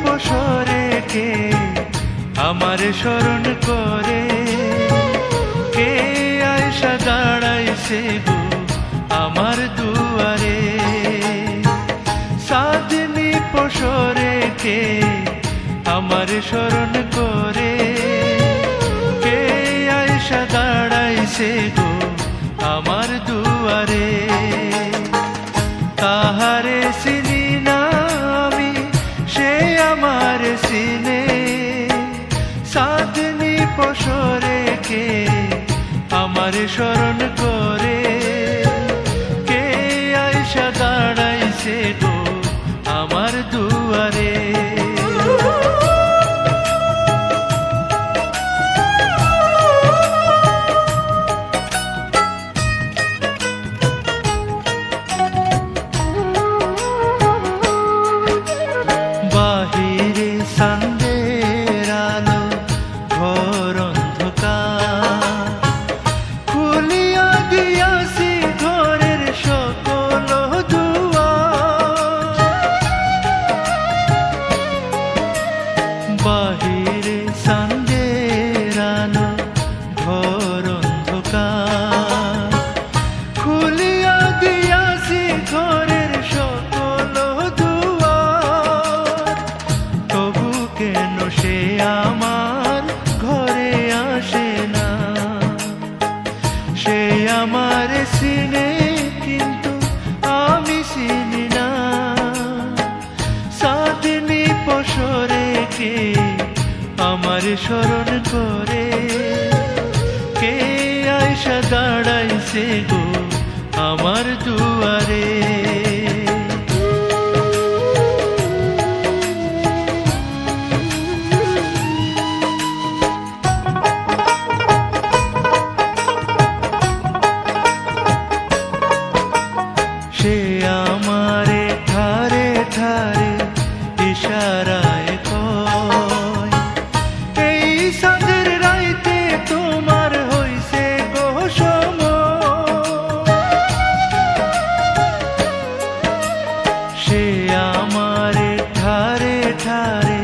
পসরে কে আমার স্মরণ করে, কে আয়সা দাঁড়াইছে গো আমার দুয়ারে। সাধনী পসরে কে আমার স্মরণ করে, কে আয়সা দাঁড়াইছে গো আমার দুয়ারে। তাহারে চিনি না আমি, সে আমার চিনে। সাধনী পসরে কে আমার স্মরণ করে, কে আয়সা দাঁড়াইছে গো আমার দুয়ারে। বাহিরে চাঁদের আলো, ঘর অন্ধকার, খুলিয়া দিয়াছি ঘরের সকল দুয়ার। বাহিরে চাঁদের আলো, ঘর অন্ধকার, খুলিয়া দিয়াছি ঘরের সকল দুয়ার। তবু কেন সে আমার ঘরে আসে না? সে আমার চিনে কিন্তু আমি চিনি না। সাধনী পসরে কে আমার স্মরণ করে, কে আয়সা দাঁড়াইছে গো আমার দুয়ারে। সে আমারে ঠারে ঠারে ইশারায় কয়, এই চাঁদের রাইতে তোমার হইছে গো সময়। সে আমারে ঠারে ঠারে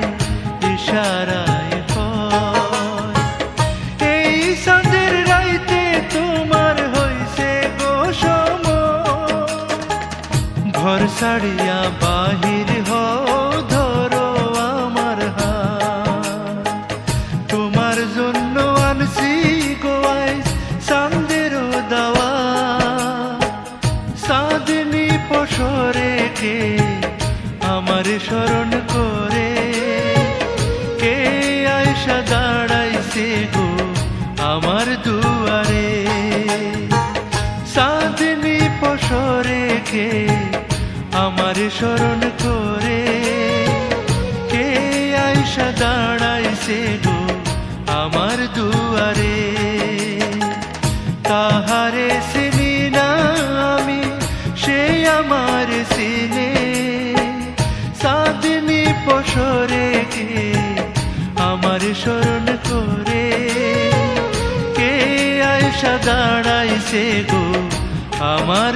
ইশারায় কয়, এই চাঁদের রাইতে তোমার হইছে গো সময়। ঘর ছাড়িয়া বাহির হও, ধরো আমার হাত। তোমার জন্য আনছি গো আইস চাঁদের দাওয়া। সাধনী পসরে কে আমার স্মরণ করে, কে আয়সা দাঁড়াইছে গো আমার দুয়ারে। সাধনী পসরে কে আমার স্মরণ করে, কে আয়সা দাঁড়াইছে গো আমার দুয়ারে। তাহারে চিনি না আমি, সে আমার চিনে। সাধনী পসরে কে আমার স্মরণ করে, কে আয়সা দাঁড়াইছে গো আমার